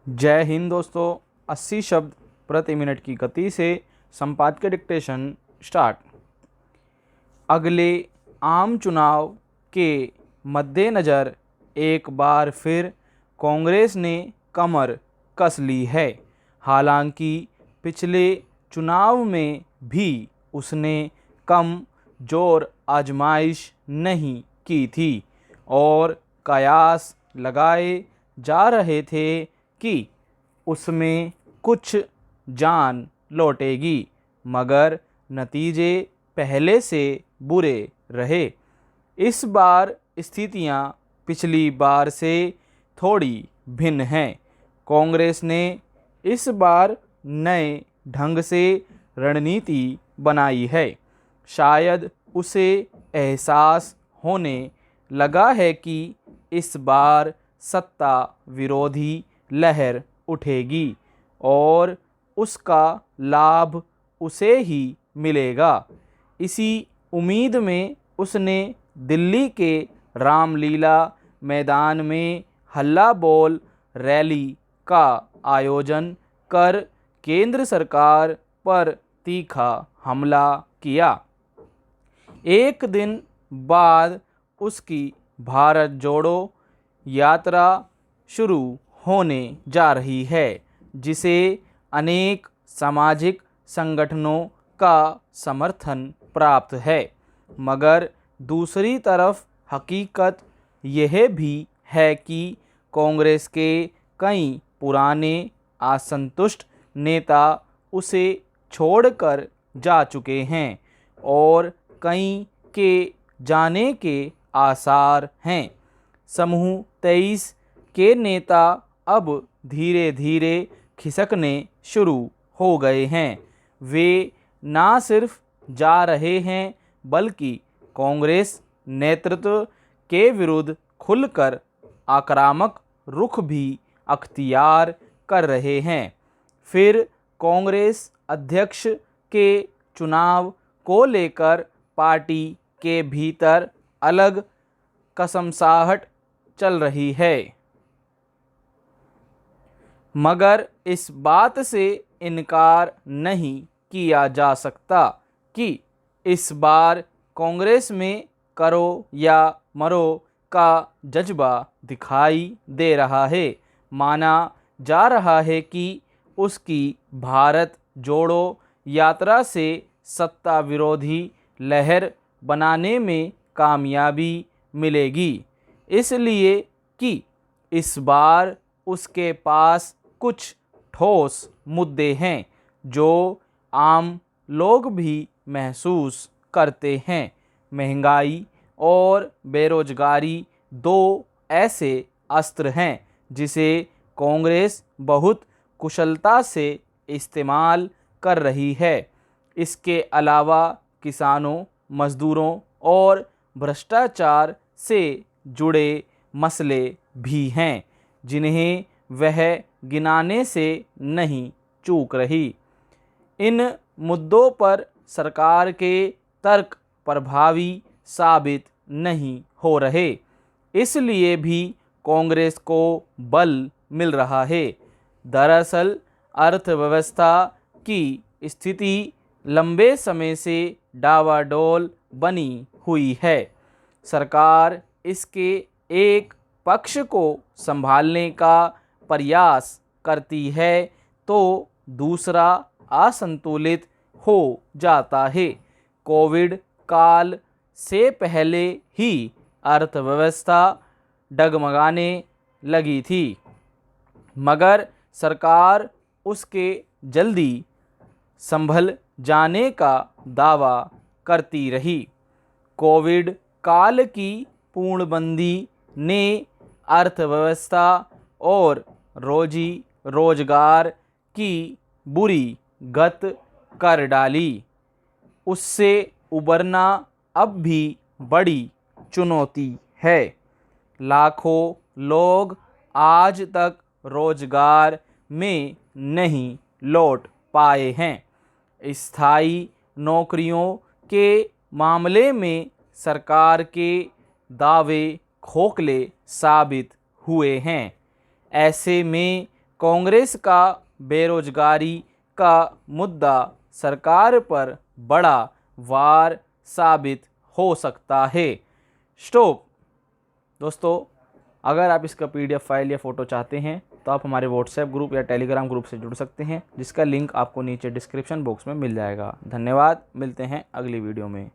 जय हिंद दोस्तों। 80 शब्द प्रति मिनट की गति से संपादकीय डिक्टेशन स्टार्ट। अगले आम चुनाव के मद्देनज़र एक बार फिर कांग्रेस ने कमर कस ली है। हालांकि पिछले चुनाव में भी उसने कम जोर आजमाइश नहीं की थी और कयास लगाए जा रहे थे कि उसमें कुछ जान लौटेगी, मगर नतीजे पहले से बुरे रहे। इस बार स्थितियां पिछली बार से थोड़ी भिन्न हैं। कांग्रेस ने इस बार नए ढंग से रणनीति बनाई है। शायद उसे एहसास होने लगा है कि इस बार सत्ता विरोधी लहर उठेगी और उसका लाभ उसे ही मिलेगा। इसी उम्मीद में उसने दिल्ली के रामलीला मैदान में हल्ला बोल रैली का आयोजन कर केंद्र सरकार पर तीखा हमला किया। एक दिन बाद उसकी भारत जोड़ो यात्रा शुरू होने जा रही है, जिसे अनेक सामाजिक संगठनों का समर्थन प्राप्त है। मगर दूसरी तरफ हकीकत यह भी है कि कांग्रेस के कई पुराने असंतुष्ट नेता उसे छोड़कर जा चुके हैं और कई के जाने के आसार हैं। समूह 23 के नेता अब धीरे धीरे खिसकने शुरू हो गए हैं। वे ना सिर्फ जा रहे हैं बल्कि कांग्रेस नेतृत्व के विरुद्ध खुलकर आक्रामक रुख भी अख्तियार कर रहे हैं। फिर कांग्रेस अध्यक्ष के चुनाव को लेकर पार्टी के भीतर अलग कसमसाहट चल रही है, मगर इस बात से इनकार नहीं किया जा सकता कि इस बार कांग्रेस में करो या मरो का जज्बा दिखाई दे रहा है। माना जा रहा है कि उसकी भारत जोड़ो यात्रा से सत्ता विरोधी लहर बनाने में कामयाबी मिलेगी, इसलिए कि इस बार उसके पास कुछ ठोस मुद्दे हैं जो आम लोग भी महसूस करते हैं। महंगाई और बेरोजगारी दो ऐसे अस्त्र हैं जिसे कांग्रेस बहुत कुशलता से इस्तेमाल कर रही है। इसके अलावा किसानों, मजदूरों और भ्रष्टाचार से जुड़े मसले भी हैं जिन्हें वह गिनाने से नहीं चूक रही। इन मुद्दों पर सरकार के तर्क प्रभावी साबित नहीं हो रहे, इसलिए भी कांग्रेस को बल मिल रहा है। दरअसल अर्थव्यवस्था की स्थिति लंबे समय से डावाडोल बनी हुई है। सरकार इसके एक पक्ष को संभालने का प्रयास करती है तो दूसरा असंतुलित हो जाता है। कोविड काल से पहले ही अर्थव्यवस्था डगमगाने लगी थी, मगर सरकार उसके जल्दी संभल जाने का दावा करती रही। कोविड काल की पूर्णबंदी ने अर्थव्यवस्था और रोजी रोजगार की बुरी गत कर डाली। उससे उबरना अब भी बड़ी चुनौती है। लाखों लोग आज तक रोजगार में नहीं लौट पाए हैं। स्थायी नौकरियों के मामले में सरकार के दावे खोखले साबित हुए हैं। ऐसे में कांग्रेस का बेरोजगारी का मुद्दा सरकार पर बड़ा वार साबित हो सकता है। स्टॉप। दोस्तों, अगर आप इसका PDF फाइल या फ़ोटो चाहते हैं तो आप हमारे व्हाट्सएप ग्रुप या टेलीग्राम ग्रुप से जुड़ सकते हैं, जिसका लिंक आपको नीचे डिस्क्रिप्शन बॉक्स में मिल जाएगा। धन्यवाद, मिलते हैं अगली वीडियो में।